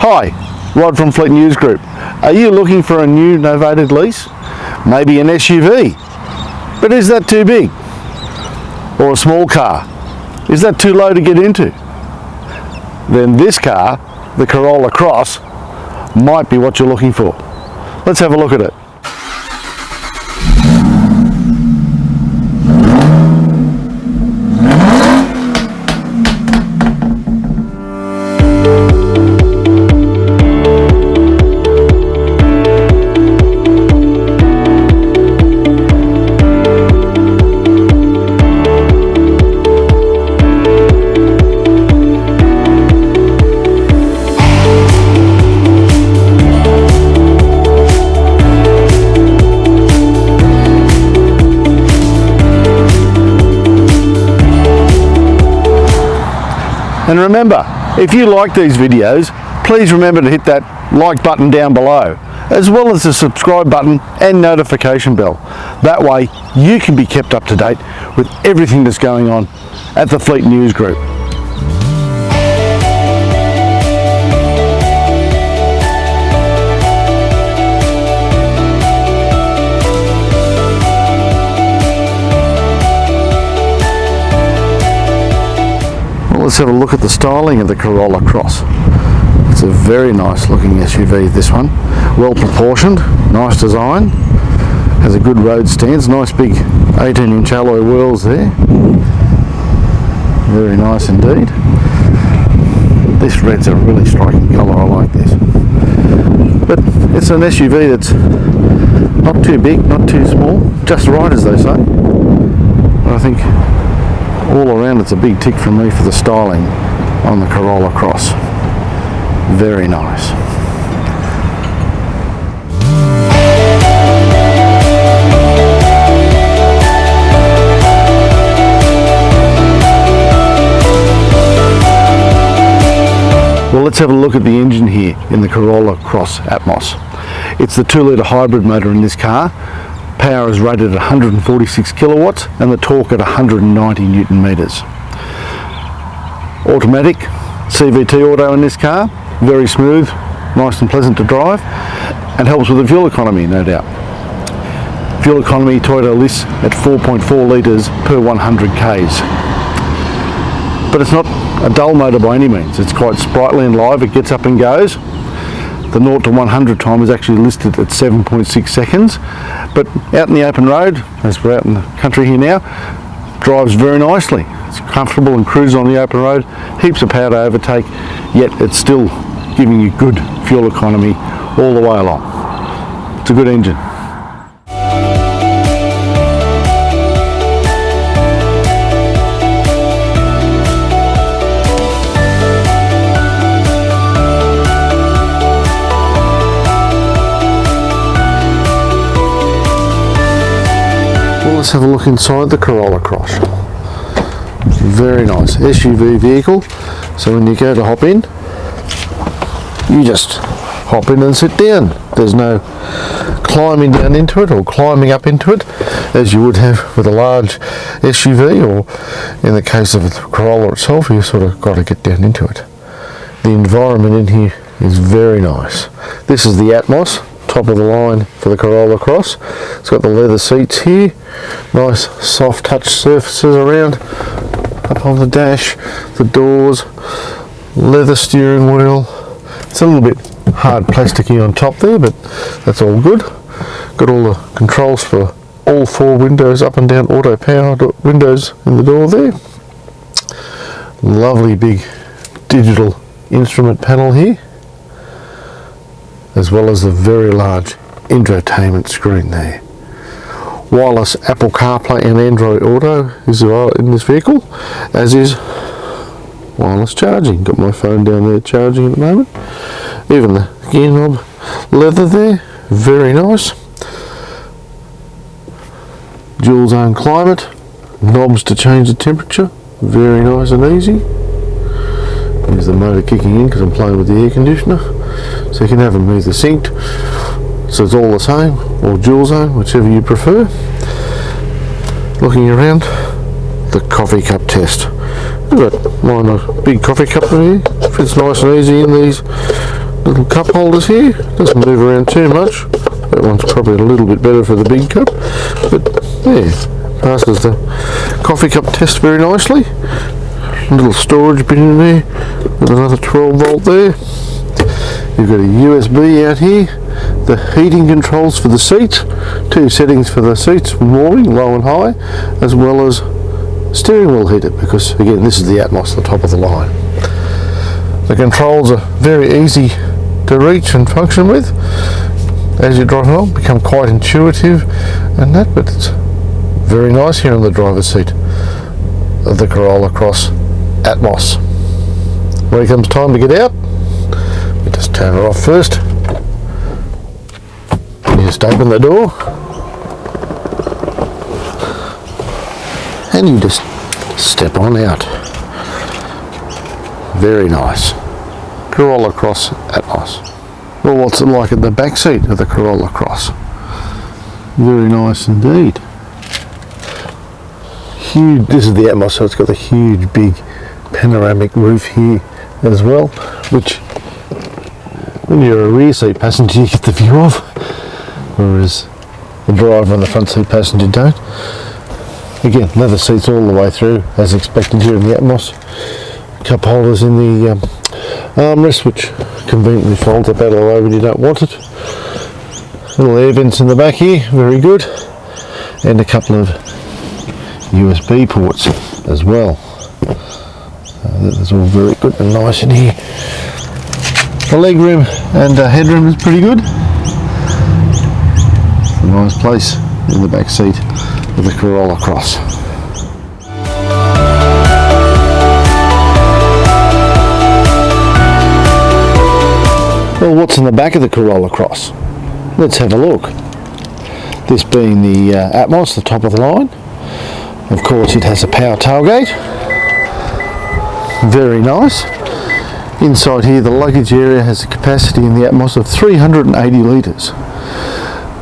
Hi, Rod from Fleet News Group. Are you looking for a new novated lease? Maybe an SUV? But is that too big? Or a small car? Is that too low to get into? Then this car, the Corolla Cross, might be what you're looking for. Let's have a look at it. And remember, if you like these videos, please remember to hit that like button down below, as well as the subscribe button and notification bell. That way you can be kept up to date with everything that's going on at the Fleet News Group. Let's have a look at the styling of the Corolla Cross. It's a very nice looking SUV, this one. Well proportioned, nice design, has a good road stance, nice big 18-inch alloy wheels there. Very nice indeed. This red's a really striking colour, I like this. But it's an SUV that's not too big, not too small, just right as they say. I think all around it's a big tick from me for the styling on the Corolla Cross. Very nice. Well, let's have a look at the engine here in the Corolla Cross ATMOS. It's the 2-litre hybrid motor in this car. Power is rated at 146 kilowatts and the torque at 190 newton meters. Automatic CVT auto in this car, very smooth, nice and pleasant to drive, and helps with the fuel economy, no doubt. Fuel economy Toyota lists at 4.4 litres per 100 k's. But it's not a dull motor by any means. It's quite sprightly and live. It gets up and goes. The 0 to 100 time is actually listed at 7.6 seconds, but out in the open road, as we're out in the country here now, drives very nicely. It's comfortable and cruises on the open road, heaps of power to overtake, yet it's still giving you good fuel economy all the way along. It's a good engine. Let's have a look inside the Corolla Cross. Very nice SUV vehicle. So when you go to hop in, you just hop in and sit down. There's no climbing down into it or climbing up into it as you would have with a large SUV, or in the case of the Corolla itself, you sort of got to get down into it. The environment in here is very nice. This is the ATMOS, top of the line for the Corolla Cross. It's got the leather seats here, nice soft touch surfaces around up on the dash, the doors, leather steering wheel. It's a little bit hard plasticky on top there, but that's all good. Got all the controls for all 4 windows, up and down auto power windows in the door there. Lovely big digital instrument panel here, as well as the very large infotainment screen there. Wireless Apple CarPlay and Android Auto is in this vehicle, as is wireless charging. Got my phone down there charging at the moment. Even the gear knob leather there, very nice. Dual zone climate, knobs to change the temperature, very nice and easy. There's the motor kicking in because I'm playing with the air conditioner. So you can have them either synced, so it's all the same, or dual zone, whichever you prefer. Looking around, the coffee cup test. I've got mine a big coffee cup in here, fits nice and easy in these little cup holders here. Doesn't move around too much. That one's probably a little bit better for the big cup, but yeah, passes the coffee cup test very nicely. A little storage bin in there with another 12 volt there. You've got a USB out here, the heating controls for the seats, 2 settings for the seats, warming, low and high, as well as steering wheel heater, because again this is the ATMOS, the top of the line. The controls are very easy to reach and function with as you drive along, become quite intuitive and that, but it's very nice here on the driver's seat of the Corolla Cross ATMOS. When it comes time to get out, we just turn it off first. You just open the door and you just step on out. Very nice. Corolla Cross ATMOS. Well, what's it like at the back seat of the Corolla Cross? Very nice indeed. Huge. This is the ATMOS, so it's got the huge big panoramic roof here as well, which when you're a rear seat passenger you get the view of, whereas the driver and the front seat passenger don't. Again, leather seats all the way through as expected here in the ATMOS. Cup holders in the armrest, which conveniently folds up out of the way when you don't want it. Little air vents in the back here, very good, and a couple of USB ports as well. That's all very good and nice in here. The leg room and headroom is pretty good. It's a nice place in the back seat of the Corolla Cross. Well, what's in the back of the Corolla Cross? Let's have a look. This being the ATMOS, the top of the line. Of course, it has a power tailgate. Very nice. Inside here, the luggage area has a capacity in the ATMOS of 380 litres.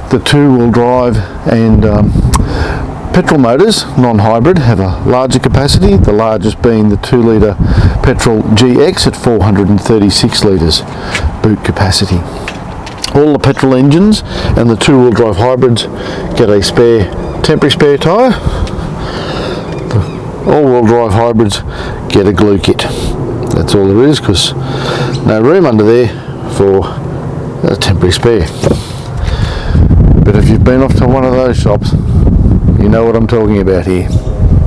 The 2-wheel drive and petrol motors, non-hybrid, have a larger capacity, the largest being the 2-litre petrol GX at 436 litres boot capacity. All the petrol engines and the 2-wheel drive hybrids get a temporary spare tyre. The all-wheel drive hybrids get a glue kit. That's all there is, because no room under there for a temporary spare. But if you've been off to one of those shops, you know what I'm talking about here.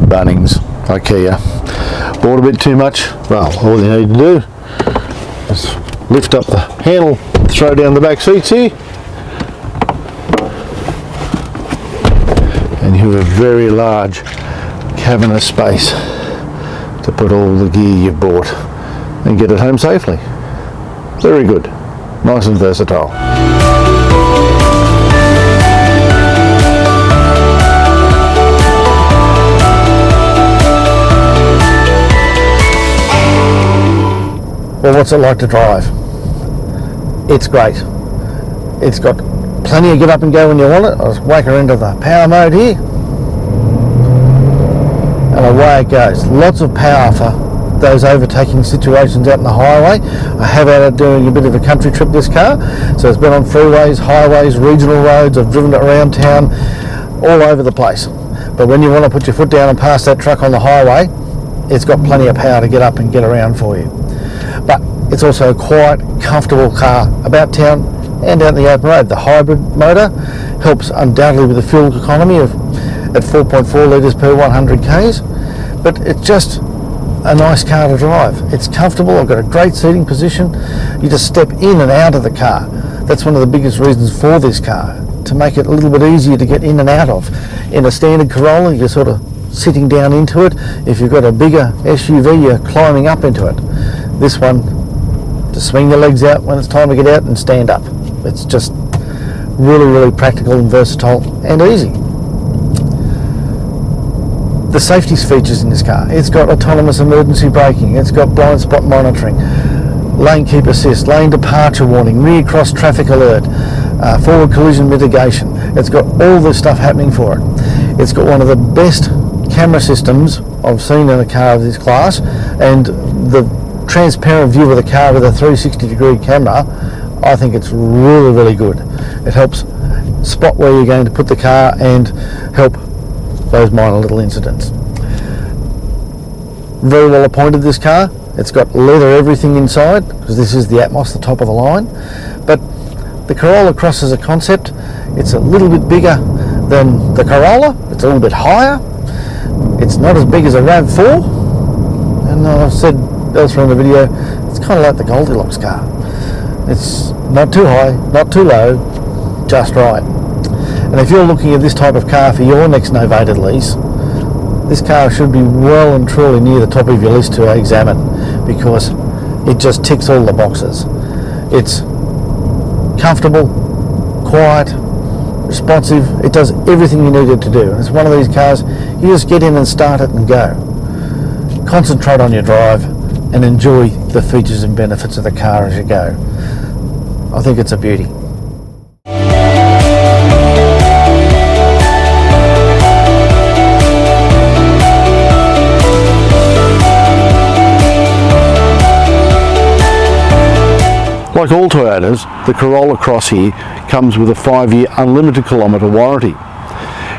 Bunnings, IKEA. Bought a bit too much? Well, all you need to do is lift up the handle, throw down the back seats here, and you have a very large cavernous space to put all the gear you've bought and get it home safely. Very good. Nice and versatile. Well, what's it like to drive? It's great. It's got plenty of get up and go when you want it. I'll just whack her into the power mode here, and away it goes. Lots of power for those overtaking situations out in the highway. I have had it doing a bit of a country trip, this car, so it's been on freeways, highways, regional roads. I've driven it around town, all over the place. But when you want to put your foot down and pass that truck on the highway, it's got plenty of power to get up and get around for you. But it's also a quite comfortable car about town and out in the open road. The hybrid motor helps undoubtedly with the fuel economy at 4.4 litres per 100 k's, but it's just a nice car to drive. It's comfortable. I've got a great seating position. You just step in and out of the car. That's one of the biggest reasons for this car, to make it a little bit easier to get in and out of. In a standard Corolla, you're sort of sitting down into it. If you've got a bigger SUV, you're climbing up into it. This one, just swing your legs out when it's time to get out and stand up. It's just really, really practical and versatile and easy. The safety features in this car: it's got autonomous emergency braking, it's got blind spot monitoring, lane keep assist, lane departure warning, rear cross traffic alert, forward collision mitigation. It's got all this stuff happening for it. It's got one of the best camera systems I've seen in a car of this class, and the transparent view of the car with a 360-degree camera, I think it's really, really good. It helps spot where you're going to put the car and help those minor little incidents. Very well appointed, this car. It's got leather everything inside, because this is the ATMOS, the top of the line. But the Corolla Cross as a concept, it's a little bit bigger than the Corolla. It's a little bit higher. It's not as big as a RAV4. And I've said elsewhere in the video, it's kind of like the Goldilocks car. It's not too high, not too low, just right. And if you're looking at this type of car for your next novated lease, this car should be well and truly near the top of your list to examine, because it just ticks all the boxes. It's comfortable, quiet, responsive. It does everything you need it to do. And it's one of these cars, you just get in and start it and go. Concentrate on your drive and enjoy the features and benefits of the car as you go. I think it's a beauty. Like all Toyotas, the Corolla Cross here comes with a 5-year unlimited kilometre warranty.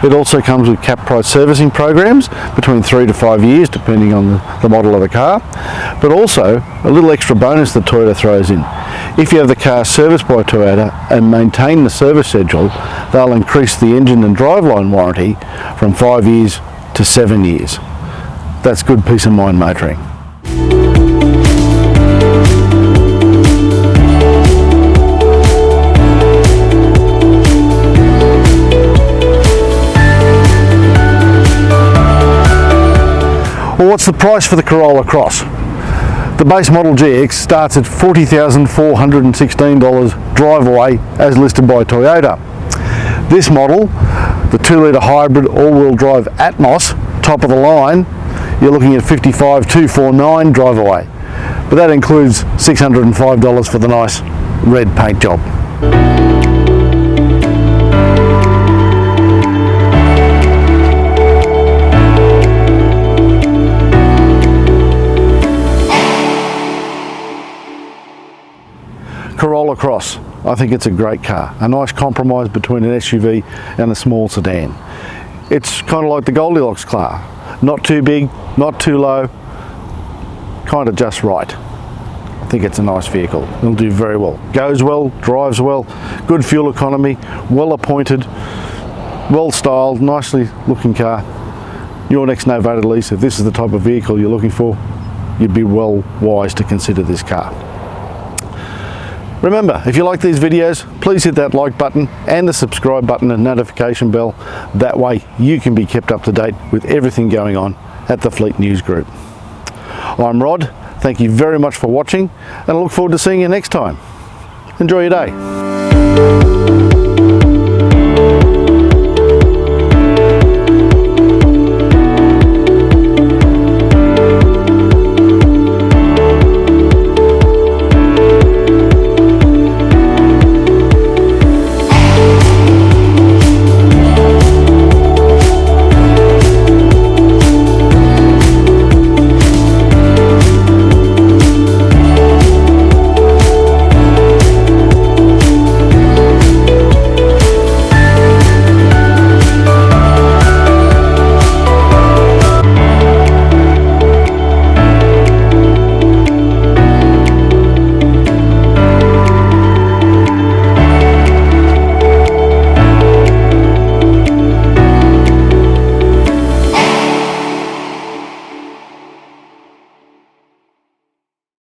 It also comes with cap price servicing programs between 3 to 5 years depending on the model of the car, but also a little extra bonus that Toyota throws in. If you have the car serviced by Toyota and maintain the service schedule, they'll increase the engine and driveline warranty from 5 years to 7 years. That's good peace of mind motoring. Well, what's the price for the Corolla Cross? The base model GX starts at $40,416 drive away as listed by Toyota. This model, the 2-litre hybrid all-wheel drive ATMOS, top of the line, you're looking at $55,249 drive away. But that includes $605 for the nice red paint job. Corolla Cross, I think it's a great car, a nice compromise between an SUV and a small sedan. It's kind of like the Goldilocks car, not too big, not too low, kind of just right. I think it's a nice vehicle, it'll do very well. Goes well, drives well, good fuel economy, well appointed, well styled, nicely looking car. Your next novated lease, if this is the type of vehicle you're looking for, you'd be well wise to consider this car. Remember, if you like these videos, please hit that like button and the subscribe button and notification bell. That way you can be kept up to date with everything going on at the Fleet News Group. I'm Rod, thank you very much for watching, and I look forward to seeing you next time. Enjoy your day.